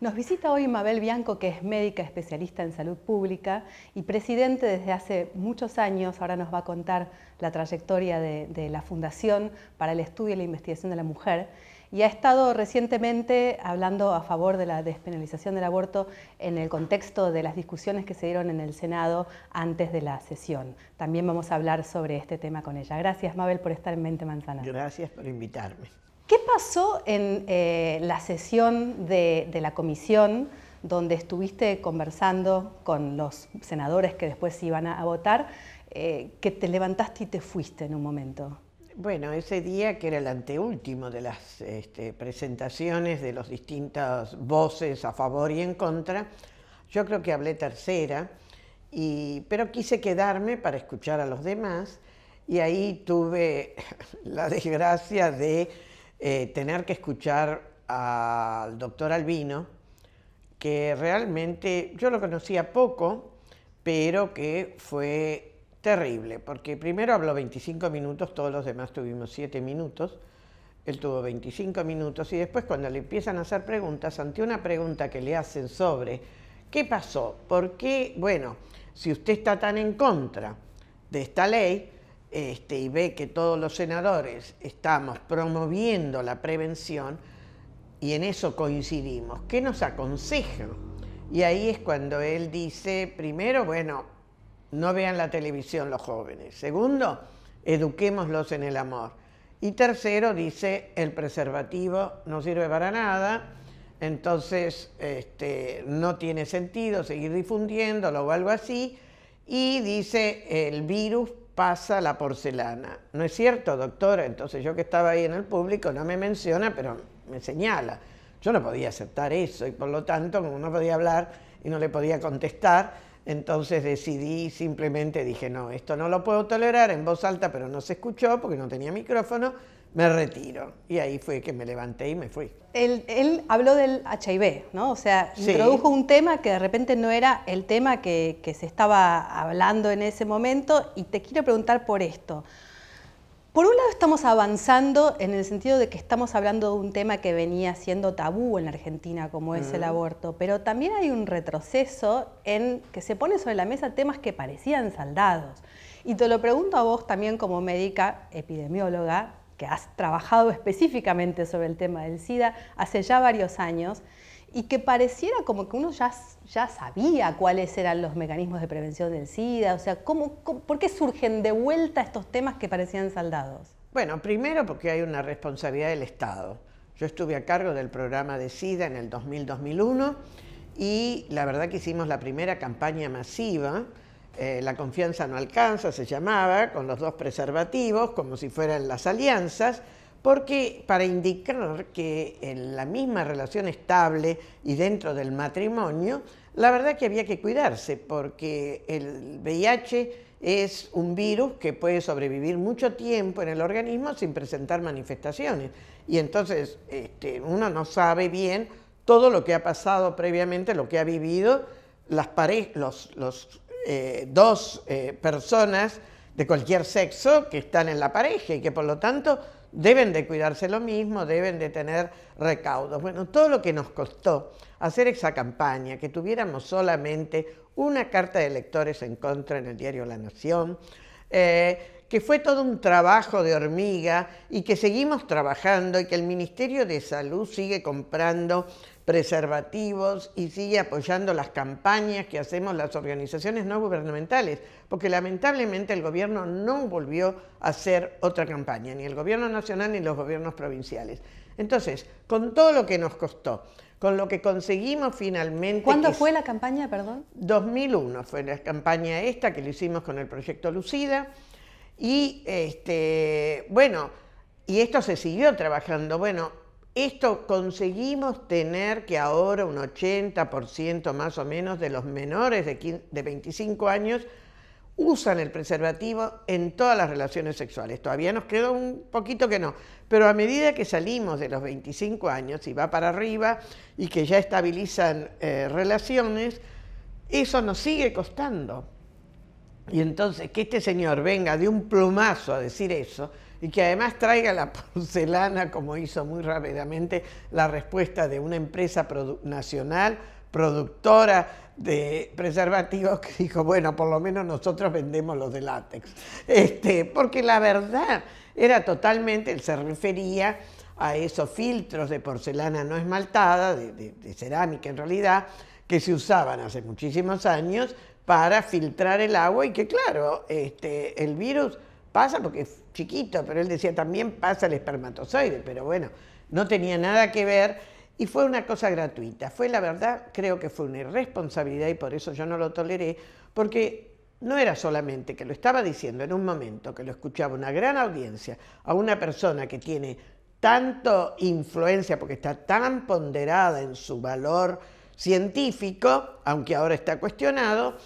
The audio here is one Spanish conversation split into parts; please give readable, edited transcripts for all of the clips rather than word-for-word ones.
Nos visita hoy Mabel Bianco, que es médica especialista en salud pública y presidente desde hace muchos años. Ahora nos va a contar la trayectoria de la Fundación para el Estudio y la Investigación de la Mujer. Y ha estado recientemente hablando a favor de la despenalización del aborto en el contexto de las discusiones que se dieron en el Senado antes de la sesión. También vamos a hablar sobre este tema con ella. Gracias, Mabel, por estar en Mente Manzana. Gracias por invitarme. ¿Qué pasó en la sesión de la comisión donde estuviste conversando con los senadores que después iban a votar, que te levantaste y te fuiste en un momento? Bueno, ese día, que era el anteúltimo de las presentaciones de las distintas voces a favor y en contra, yo creo que hablé tercera, pero quise quedarme para escuchar a los demás, y ahí tuve la desgracia de tener que escuchar al doctor Albino, que realmente yo lo conocía poco, pero que fue terrible, porque primero habló 25 minutos, todos los demás tuvimos 7 minutos, él tuvo 25 minutos, y después cuando le empiezan a hacer preguntas, ante una pregunta que le hacen sobre ¿qué pasó? ¿Por qué? Bueno, si usted está tan en contra de esta ley, y ve que todos los senadores estamos promoviendo la prevención y en eso coincidimos, ¿qué nos aconseja? Y ahí es cuando él dice, primero, bueno, no vean la televisión los jóvenes. Segundo, eduquémoslos en el amor. Y tercero, dice, el preservativo no sirve para nada, entonces no tiene sentido seguir difundiéndolo o algo así. Y dice, el virus pasa la porcelana. ¿No es cierto, doctora? Entonces yo, que estaba ahí en el público, no me menciona, pero me señala. Yo no podía aceptar eso y por lo tanto, como no podía hablar y no le podía contestar, entonces decidí, simplemente dije, no, esto no lo puedo tolerar, en voz alta, pero no se escuchó porque no tenía micrófono, me retiro. Y ahí fue que me levanté y me fui. Él habló del HIV, ¿no? O sea, sí, introdujo un tema que de repente no era el tema que se estaba hablando en ese momento, y te quiero preguntar por esto. Por un lado, estamos avanzando en el sentido de que estamos hablando de un tema que venía siendo tabú en la Argentina, como es el aborto, pero también hay un retroceso en que se pone sobre la mesa temas que parecían saldados. Y te lo pregunto a vos también como médica epidemióloga, que has trabajado específicamente sobre el tema del SIDA hace ya varios años, y que pareciera como que uno ya sabía cuáles eran los mecanismos de prevención del SIDA. O sea, ¿por qué surgen de vuelta estos temas que parecían saldados? Bueno, primero porque hay una responsabilidad del Estado. Yo estuve a cargo del programa de SIDA en el 2000-2001 y la verdad que hicimos la primera campaña masiva, La confianza no alcanza se llamaba, con los 2 preservativos, como si fueran las alianzas, porque para indicar que en la misma relación estable y dentro del matrimonio, la verdad que había que cuidarse, porque el VIH es un virus que puede sobrevivir mucho tiempo en el organismo sin presentar manifestaciones. Y entonces uno no sabe bien todo lo que ha pasado previamente, lo que ha vivido los 2 personas de cualquier sexo que están en la pareja y que por lo tanto deben de cuidarse lo mismo, deben de tener recaudos. Bueno, todo lo que nos costó hacer esa campaña, que tuviéramos solamente una carta de electores en contra en el diario La Nación, que fue todo un trabajo de hormiga y que seguimos trabajando y que el Ministerio de Salud sigue comprando preservativos y sigue apoyando las campañas que hacemos las organizaciones no gubernamentales, porque lamentablemente el gobierno no volvió a hacer otra campaña, ni el gobierno nacional ni los gobiernos provinciales. Entonces, con todo lo que nos costó, con lo que conseguimos finalmente... ¿Cuándo fue la campaña, perdón? 2001 fue la campaña esta, que lo hicimos con el proyecto Lucida, y bueno, y esto se siguió trabajando. Bueno, esto conseguimos tener que ahora un 80% más o menos de los menores de 25 años usan el preservativo en todas las relaciones sexuales. Todavía nos quedó un poquito que no, pero a medida que salimos de los 25 años y va para arriba y que ya estabilizan relaciones, eso nos sigue costando. Y entonces que este señor venga de un plumazo a decir eso, y que además traiga la porcelana, como hizo muy rápidamente la respuesta de una empresa nacional, productora de preservativos, que dijo, bueno, por lo menos nosotros vendemos los de látex. Porque la verdad era totalmente, él se refería a esos filtros de porcelana no esmaltada, de cerámica en realidad, que se usaban hace muchísimos años para filtrar el agua y que claro, el virus pasa porque es chiquito, pero él decía también pasa el espermatozoide, pero bueno, no tenía nada que ver y fue una cosa gratuita. Fue la verdad, creo que fue una irresponsabilidad y por eso yo no lo toleré, porque no era solamente que lo estaba diciendo en un momento que lo escuchaba una gran audiencia, a una persona que tiene tanto influencia porque está tan ponderada en su valor científico, aunque ahora está cuestionado,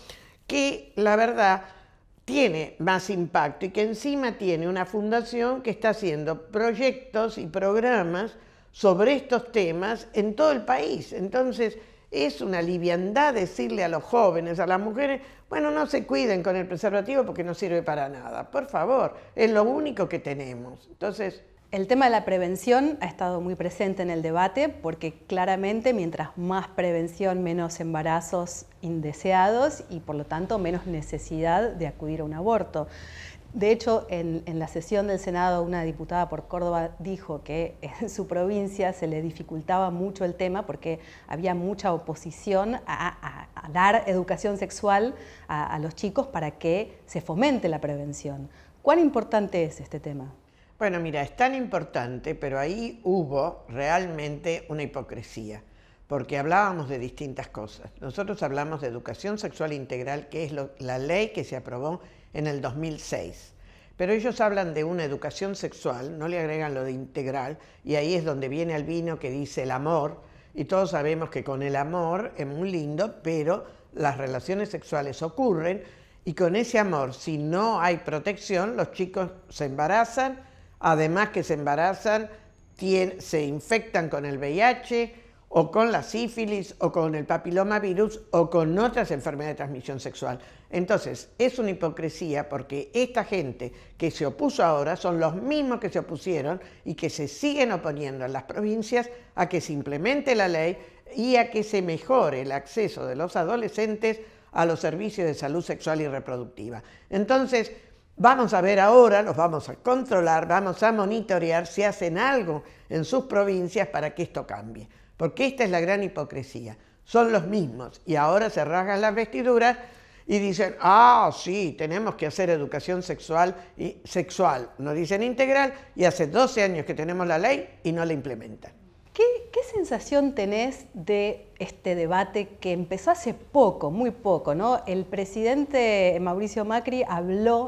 que la verdad tiene más impacto y que encima tiene una fundación que está haciendo proyectos y programas sobre estos temas en todo el país. Entonces es una liviandad decirle a los jóvenes, a las mujeres, bueno, no se cuiden con el preservativo porque no sirve para nada. Por favor, es lo único que tenemos. Entonces, el tema de la prevención ha estado muy presente en el debate porque claramente mientras más prevención, menos embarazos indeseados y por lo tanto menos necesidad de acudir a un aborto. De hecho, en la sesión del Senado, una diputada por Córdoba dijo que en su provincia se le dificultaba mucho el tema porque había mucha oposición a dar educación sexual a los chicos para que se fomente la prevención. ¿Cuán importante es este tema? Bueno, mira, es tan importante, pero ahí hubo realmente una hipocresía, porque hablábamos de distintas cosas. Nosotros hablamos de educación sexual integral, que es la ley que se aprobó en el 2006. Pero ellos hablan de una educación sexual, no le agregan lo de integral, y ahí es donde viene Albino que dice el amor, y todos sabemos que con el amor es muy lindo, pero las relaciones sexuales ocurren, y con ese amor, si no hay protección, los chicos se embarazan, además que se embarazan, se infectan con el VIH o con la sífilis o con el papilomavirus o con otras enfermedades de transmisión sexual. Entonces, es una hipocresía porque esta gente que se opuso ahora son los mismos que se opusieron y que se siguen oponiendo en las provincias a que se implemente la ley y a que se mejore el acceso de los adolescentes a los servicios de salud sexual y reproductiva. Entonces, vamos a ver ahora, los vamos a controlar, vamos a monitorear si hacen algo en sus provincias para que esto cambie. Porque esta es la gran hipocresía. Son los mismos y ahora se rasgan las vestiduras y dicen, ah, sí, tenemos que hacer educación sexual, no dicen integral, y hace 12 años que tenemos la ley y no la implementan. ¿Qué sensación tenés de este debate que empezó hace poco, muy poco, ¿no? El presidente Mauricio Macri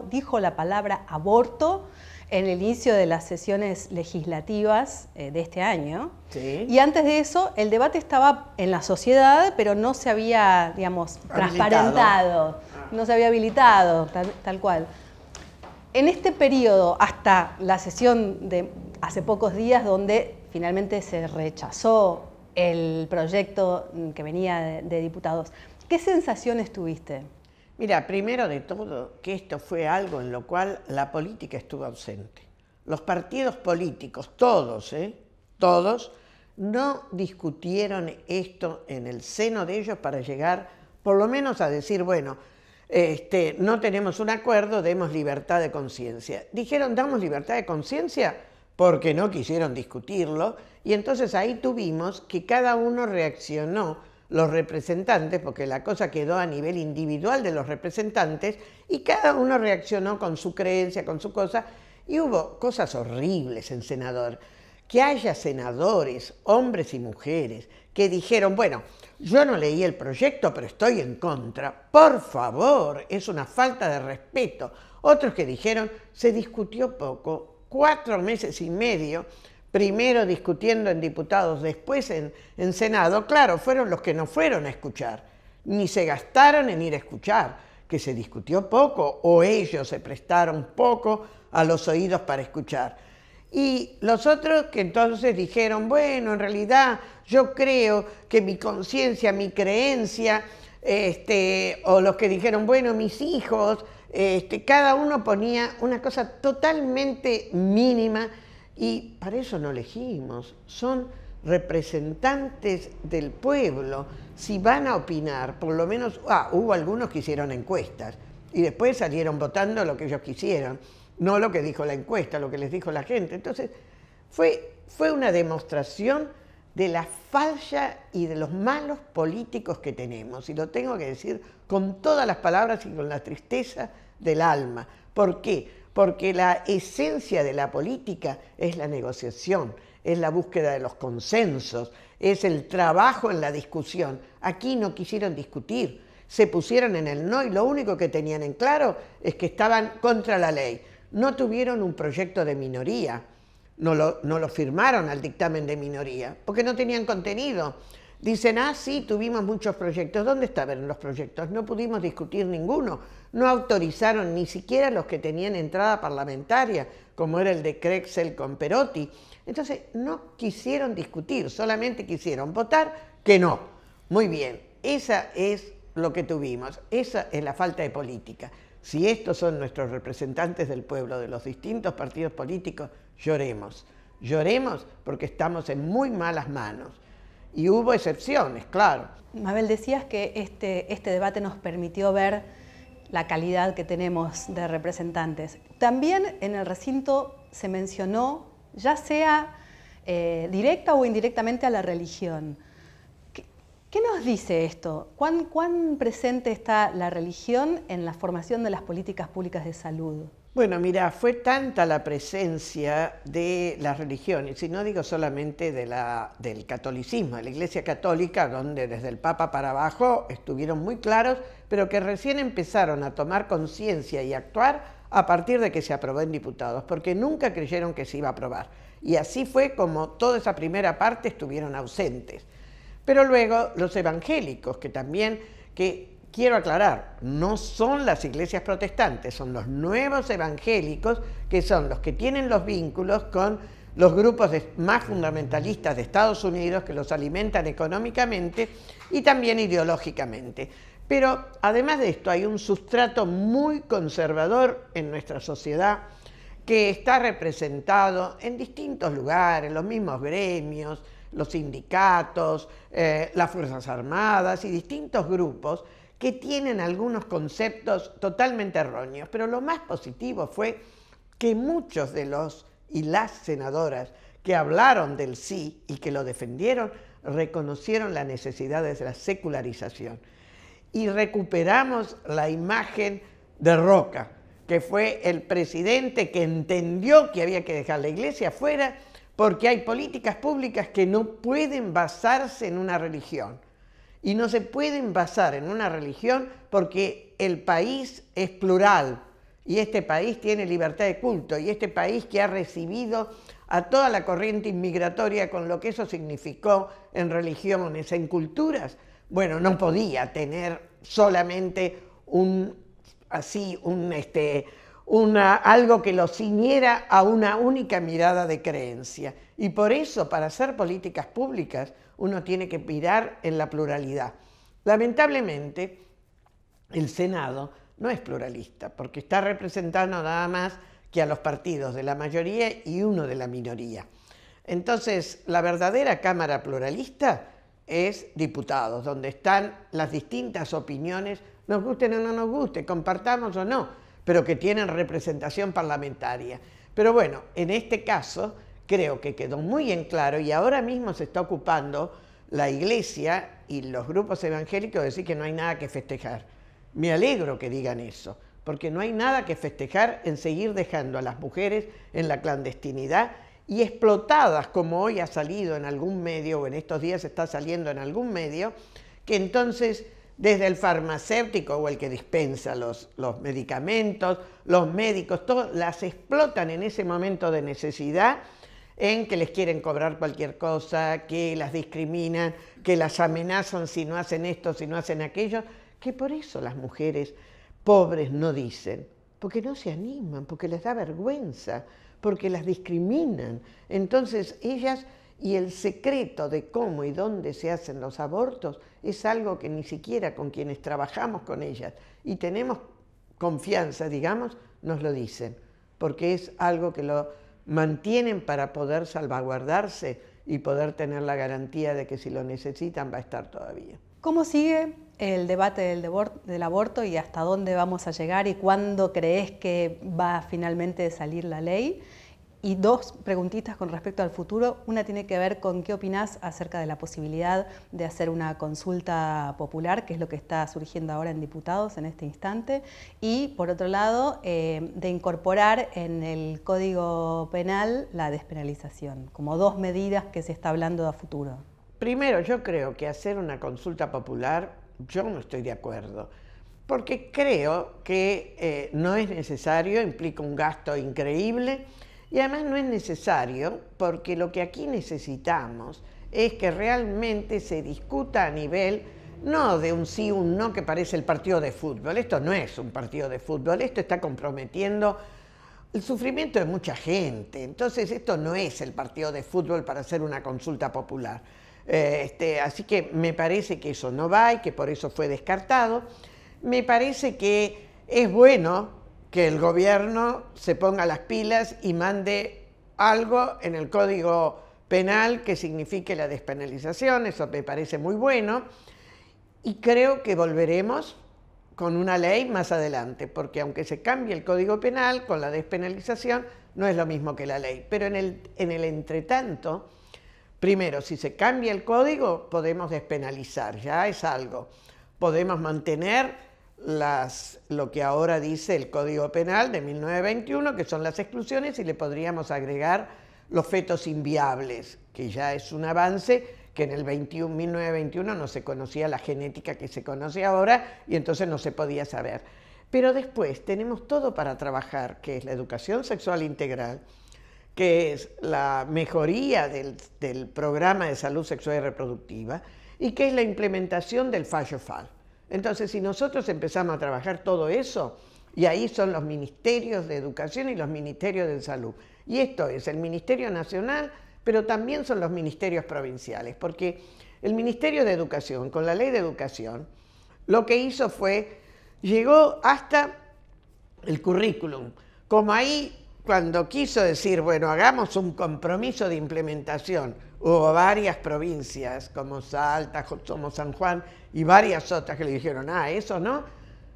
dijo la palabra aborto en el inicio de las sesiones legislativas de este año. Sí. Y antes de eso, el debate estaba en la sociedad, pero no se había, digamos, transparentado, no se había habilitado, tal cual. En este periodo, hasta la sesión de hace pocos días, donde finalmente se rechazó el proyecto que venía de diputados, ¿qué sensaciones tuviste? Mira, primero de todo, que esto fue algo en lo cual la política estuvo ausente. Los partidos políticos, todos, no discutieron esto en el seno de ellos para llegar, por lo menos a decir, bueno, no tenemos un acuerdo, demos libertad de conciencia. Dijeron, damos libertad de conciencia porque no quisieron discutirlo, y entonces ahí tuvimos que cada uno reaccionó, los representantes, porque la cosa quedó a nivel individual de los representantes, y cada uno reaccionó con su creencia, con su cosa, y hubo cosas horribles en senador. Que haya senadores, hombres y mujeres, que dijeron, bueno, yo no leí el proyecto, pero estoy en contra. Por favor, es una falta de respeto. Otros que dijeron, se discutió poco, 4 meses y medio, primero discutiendo en diputados, después en Senado. Claro, fueron los que no fueron a escuchar, ni se gastaron en ir a escuchar, que se discutió poco o ellos se prestaron poco a los oídos para escuchar. Y los otros que entonces dijeron, bueno, en realidad yo creo que mi conciencia, mi creencia o los que dijeron, bueno, mis hijos, cada uno ponía una cosa totalmente mínima y para eso no elegimos, son representantes del pueblo. Si van a opinar, por lo menos, hubo algunos que hicieron encuestas y después salieron votando lo que ellos quisieron, no lo que dijo la encuesta, lo que les dijo la gente. Entonces, fue una demostración de la falla y de los malos políticos que tenemos, y lo tengo que decir con todas las palabras y con la tristeza del alma. ¿Por qué? Porque la esencia de la política es la negociación, es la búsqueda de los consensos, es el trabajo en la discusión. Aquí no quisieron discutir, se pusieron en el no y lo único que tenían en claro es que estaban contra la ley. No tuvieron un proyecto de minoría. No lo firmaron al dictamen de minoría, porque no tenían contenido. Dicen, sí, tuvimos muchos proyectos. ¿Dónde estaban los proyectos? No pudimos discutir ninguno. No autorizaron ni siquiera los que tenían entrada parlamentaria, como era el de Crexel con Perotti. Entonces, no quisieron discutir, solamente quisieron votar que no. Muy bien, esa es lo que tuvimos. Esa es la falta de política. Si estos son nuestros representantes del pueblo, de los distintos partidos políticos, lloremos. Lloremos porque estamos en muy malas manos. Y hubo excepciones, claro. Mabel, decías que este debate nos permitió ver la calidad que tenemos de representantes. También en el recinto se mencionó, ya sea directa o indirectamente, a la religión. ¿Qué nos dice esto? ¿Cuán presente está la religión en la formación de las políticas públicas de salud? Bueno, mira, fue tanta la presencia de las religiones, y no digo solamente del catolicismo, de la Iglesia Católica, donde desde el Papa para abajo estuvieron muy claros, pero que recién empezaron a tomar conciencia y actuar a partir de que se aprobó en diputados, porque nunca creyeron que se iba a aprobar. Y así fue como toda esa primera parte estuvieron ausentes. Pero luego los evangélicos, que también, quiero aclarar, no son las iglesias protestantes, son los nuevos evangélicos, que son los que tienen los vínculos con los grupos más fundamentalistas de Estados Unidos, que los alimentan económicamente y también ideológicamente. Pero además de esto hay un sustrato muy conservador en nuestra sociedad que está representado en distintos lugares, los mismos gremios, los sindicatos, las Fuerzas Armadas y distintos grupos que tienen algunos conceptos totalmente erróneos. Pero lo más positivo fue que muchos de los y las senadoras que hablaron del sí y que lo defendieron, reconocieron la necesidad de la secularización. Y recuperamos la imagen de Roca, que fue el presidente que entendió que había que dejar la iglesia fuera, porque hay políticas públicas que no pueden basarse en una religión. Y no se pueden basar en una religión porque el país es plural y este país tiene libertad de culto y este país que ha recibido a toda la corriente inmigratoria con lo que eso significó en religiones, en culturas, bueno, no podía tener solamente algo que lo ciñera a una única mirada de creencia. Y por eso, para hacer políticas públicas, uno tiene que mirar en la pluralidad. Lamentablemente, el Senado no es pluralista, porque está representando nada más que a los partidos de la mayoría y uno de la minoría. Entonces, la verdadera Cámara pluralista es diputados, donde están las distintas opiniones, nos gusten o no nos guste, compartamos o no, pero que tienen representación parlamentaria. Pero bueno, en este caso creo que quedó muy en claro y ahora mismo se está ocupando la Iglesia y los grupos evangélicos de decir que no hay nada que festejar. Me alegro que digan eso, porque no hay nada que festejar en seguir dejando a las mujeres en la clandestinidad y explotadas, como hoy ha salido en algún medio, o en estos días está saliendo en algún medio, que entonces desde el farmacéutico o el que dispensa los medicamentos, los médicos, todos las explotan en ese momento de necesidad en que les quieren cobrar cualquier cosa, que las discriminan, que las amenazan si no hacen esto, si no hacen aquello, que por eso las mujeres pobres no dicen, porque no se animan, porque les da vergüenza, porque las discriminan. Entonces ellas Y el secreto de cómo y dónde se hacen los abortos es algo que ni siquiera con quienes trabajamos con ellas y tenemos confianza, digamos, nos lo dicen, porque es algo que lo mantienen para poder salvaguardarse y poder tener la garantía de que si lo necesitan va a estar todavía. ¿Cómo sigue el debate del aborto y hasta dónde vamos a llegar y cuándo crees que va a finalmente salir la ley? Y dos preguntitas con respecto al futuro. Una tiene que ver con qué opinás acerca de la posibilidad de hacer una consulta popular, que es lo que está surgiendo ahora en diputados en este instante. Y por otro lado, de incorporar en el Código Penal la despenalización, como dos medidas que se está hablando a futuro. Primero, yo creo que hacer una consulta popular, yo no estoy de acuerdo, porque creo que no es necesario, implica un gasto increíble. Y además no es necesario porque lo que aquí necesitamos es que realmente se discuta a nivel, no de un sí o un no que parece el partido de fútbol. Esto no es un partido de fútbol, esto está comprometiendo el sufrimiento de mucha gente. Entonces esto no es el partido de fútbol para hacer una consulta popular. Así que me parece que eso no va y que por eso fue descartado. Me parece que es bueno que el gobierno se ponga las pilas y mande algo en el Código Penal que signifique la despenalización, eso me parece muy bueno, y creo que volveremos con una ley más adelante, porque aunque se cambie el Código Penal, con la despenalización no es lo mismo que la ley, pero en el entretanto, primero, si se cambia el código, podemos despenalizar, ya es algo, podemos mantener lo que ahora dice el Código Penal de 1921, que son las exclusiones, y le podríamos agregar los fetos inviables, que ya es un avance, que en el 1921 no se conocía la genética que se conoce ahora, y entonces no se podía saber. Pero después tenemos todo para trabajar, que es la educación sexual integral, que es la mejoría del programa de salud sexual y reproductiva, y que es la implementación del fallo FAL. Entonces, si nosotros empezamos a trabajar todo eso, y ahí son los ministerios de educación y los ministerios de salud, y esto es el Ministerio Nacional, pero también son los ministerios provinciales, porque el Ministerio de Educación, con la Ley de Educación, lo que hizo fue, llegó hasta el currículum, como ahí cuando quiso decir, bueno, hagamos un compromiso de implementación, hubo varias provincias como Salta, como San Juan y varias otras que le dijeron, eso no,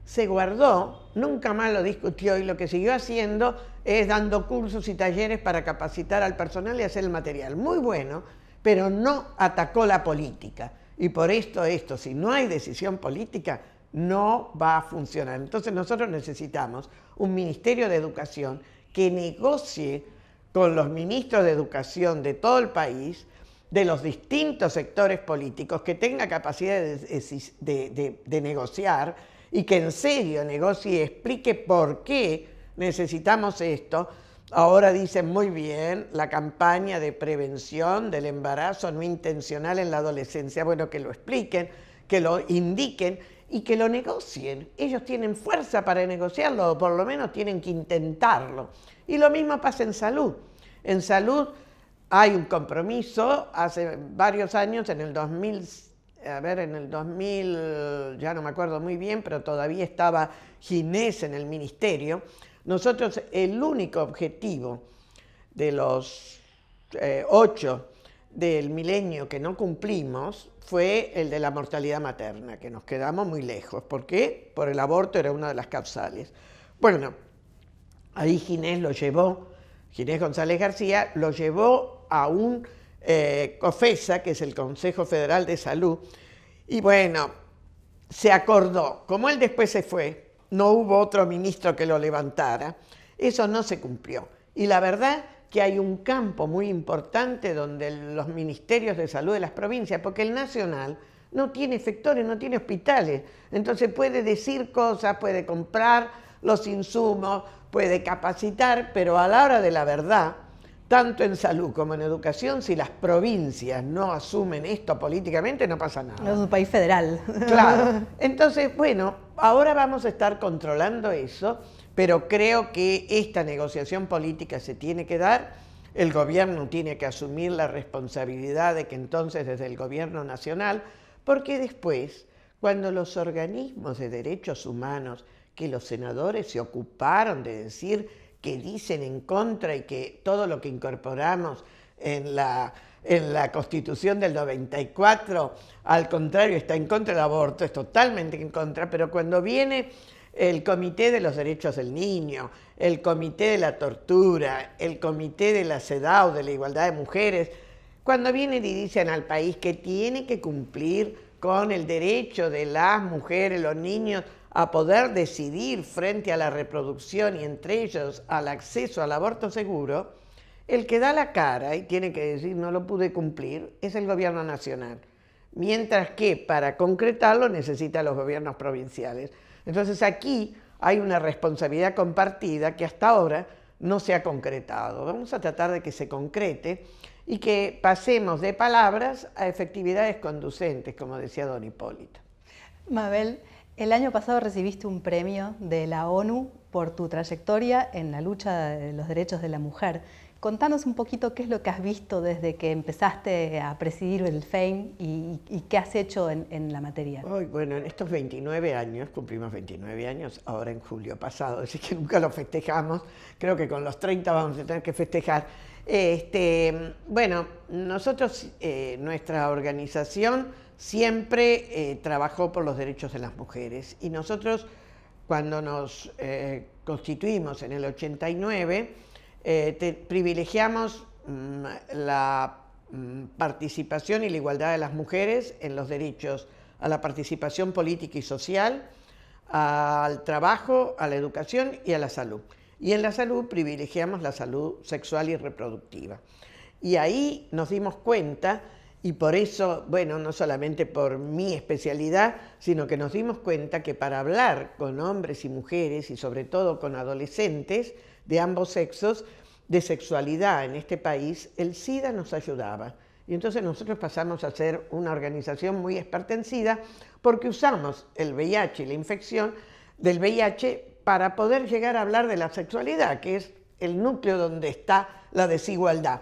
se guardó, nunca más lo discutió y lo que siguió haciendo es dando cursos y talleres para capacitar al personal y hacer el material. Muy bueno, pero no atacó la política. Y por esto, si no hay decisión política, no va a funcionar. Entonces nosotros necesitamos un Ministerio de Educación que negocie con los ministros de Educación de todo el país, de los distintos sectores políticos, que tenga capacidad de negociar y que en serio negocie y explique por qué necesitamos esto. Ahora dicen muy bien la campaña de prevención del embarazo no intencional en la adolescencia. Bueno, que lo expliquen, que lo indiquen y que lo negocien. Ellos tienen fuerza para negociarlo, o por lo menos tienen que intentarlo. Y lo mismo pasa en salud. En salud hay un compromiso, hace varios años, en el 2000, ya no me acuerdo muy bien, pero todavía estaba Ginés en el ministerio. Nosotros, el único objetivo de los 8 del milenio que no cumplimos fue el de la mortalidad materna, que nos quedamos muy lejos. ¿Por qué? Por el aborto era una de las causales. Bueno, ahí Ginés lo llevó, Ginés González García lo llevó a un COFESA, que es el Consejo Federal de Salud, y bueno, se acordó. Como él después se fue, no hubo otro ministro que lo levantara, eso no se cumplió. Y la verdad que hay un campo muy importante donde los ministerios de salud de las provincias, porque el nacional no tiene efectores, no tiene hospitales, entonces puede decir cosas, puede comprar los insumos, puede capacitar, pero a la hora de la verdad, tanto en salud como en educación, si las provincias no asumen esto políticamente, no pasa nada. Es un país federal. Claro. Entonces, bueno, ahora vamos a estar controlando eso, pero creo que esta negociación política se tiene que dar. el gobierno tiene que asumir la responsabilidad de que entonces desde el gobierno nacional, porque después, cuando los organismos de derechos humanos, que los senadores se ocuparon de decir que dicen en contra y que todo lo que incorporamos en la Constitución del 94, al contrario, está en contra del aborto, es totalmente en contra, pero cuando viene el Comité de los Derechos del Niño, el Comité de la Tortura, el Comité de la CEDAW, de la Igualdad de Mujeres, cuando vienen y dicen al país que tiene que cumplir con el derecho de las mujeres, los niños, a poder decidir frente a la reproducción y entre ellos al acceso al aborto seguro, el que da la cara y tiene que decir no lo pude cumplir es el gobierno nacional, mientras que para concretarlo necesita los gobiernos provinciales. Entonces aquí hay una responsabilidad compartida que hasta ahora no se ha concretado. Vamos a tratar de que se concrete y que pasemos de palabras a efectividades conducentes, como decía don Hipólito. Mabel, el año pasado recibiste un premio de la ONU por tu trayectoria en la lucha de los derechos de la mujer. Contanos un poquito qué es lo que has visto desde que empezaste a presidir el FEIN y qué has hecho en la materia. Bueno, en estos 29 años, cumplimos 29 años ahora en julio pasado, así que nunca lo festejamos, creo que con los 30 vamos a tener que festejar. Bueno, nosotros, nuestra organización siempre trabajó por los derechos de las mujeres y nosotros cuando nos constituimos en el 89, privilegiamos la participación y la igualdad de las mujeres en los derechos a la participación política y social, al trabajo, a la educación y a la salud. Y en la salud privilegiamos la salud sexual y reproductiva. Y ahí nos dimos cuenta, y por eso, bueno, no solamente por mi especialidad, sino que nos dimos cuenta que para hablar con hombres y mujeres, y sobre todo con adolescentes de ambos sexos, de sexualidad en este país, el SIDA nos ayudaba. Y entonces nosotros pasamos a ser una organización muy experta en SIDA porque usamos el VIH y la infección del VIH para poder llegar a hablar de la sexualidad, que es el núcleo donde está la desigualdad.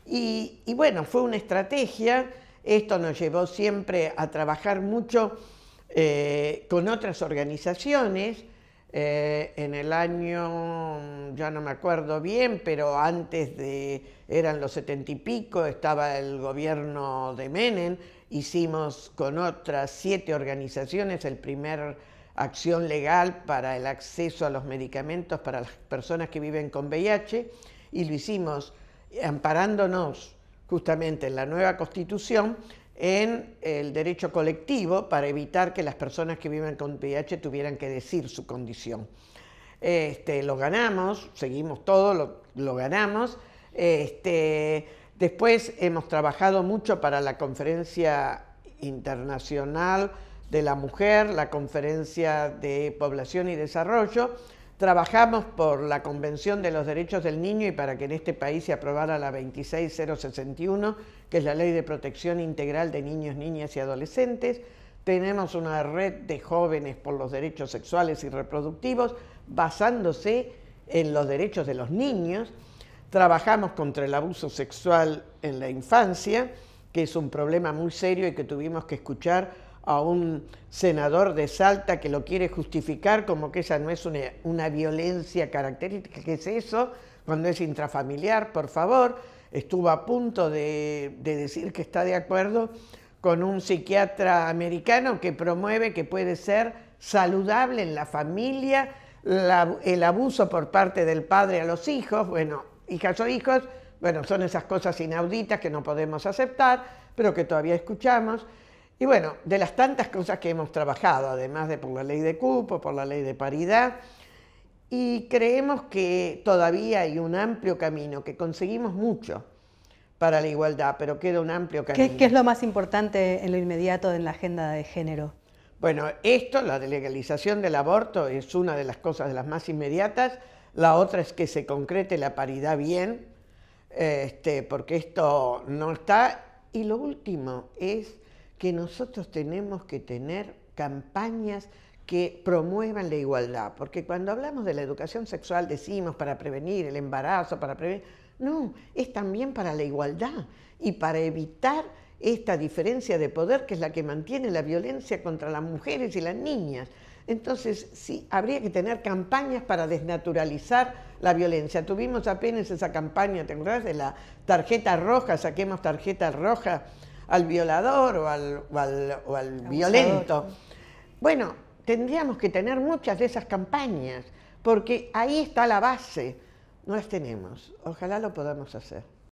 Y bueno, fue una estrategia, esto nos llevó siempre a trabajar mucho con otras organizaciones. En el año, ya no me acuerdo bien, pero antes eran los 70 y pico, estaba el gobierno de Menem, hicimos con otras 7 organizaciones el primer acción legal para el acceso a los medicamentos para las personas que viven con VIH, y lo hicimos amparándonos justamente en la nueva Constitución en el derecho colectivo para evitar que las personas que viven con VIH tuvieran que decir su condición. Lo ganamos, seguimos todo, lo ganamos. Después hemos trabajado mucho para la Conferencia Internacional de la Mujer, la Conferencia de Población y Desarrollo. Trabajamos por la Convención de los Derechos del Niño y para que en este país se aprobara la 26061, que es la Ley de Protección Integral de Niños, Niñas y Adolescentes. Tenemos una red de jóvenes por los derechos sexuales y reproductivos basándose en los derechos de los niños. Trabajamos contra el abuso sexual en la infancia, que es un problema muy serio y que tuvimos que escuchar a un senador de Salta que lo quiere justificar como que esa no es una violencia característica. ¿Qué es eso? Cuando es intrafamiliar, por favor. Estuvo a punto de decir que está de acuerdo con un psiquiatra americano que promueve que puede ser saludable en la familia el abuso por parte del padre a los hijos. Bueno, hijas o hijos, bueno, son esas cosas inauditas que no podemos aceptar, pero que todavía escuchamos. Y bueno, de las tantas cosas que hemos trabajado, además de por la ley de cupo, por la ley de paridad, y creemos que todavía hay un amplio camino, que conseguimos mucho para la igualdad, pero queda un amplio camino. ¿Qué es lo más importante en lo inmediato en la agenda de género? Bueno, la legalización del aborto es una de las cosas de las más inmediatas. La otra es que se concrete la paridad bien, porque esto no está. Y lo último es que nosotros tenemos que tener campañas que promuevan la igualdad, porque cuando hablamos de la educación sexual decimos para prevenir el embarazo, para prevenir... No, es también para la igualdad y para evitar esta diferencia de poder que es la que mantiene la violencia contra las mujeres y las niñas. Entonces, sí, habría que tener campañas para desnaturalizar la violencia. Tuvimos apenas esa campaña, ¿te acuerdas? De la tarjeta roja, saquemos tarjeta roja al violador o al violento. Bueno, tendríamos que tener muchas de esas campañas, porque ahí está la base. No las tenemos. Ojalá lo podamos hacer.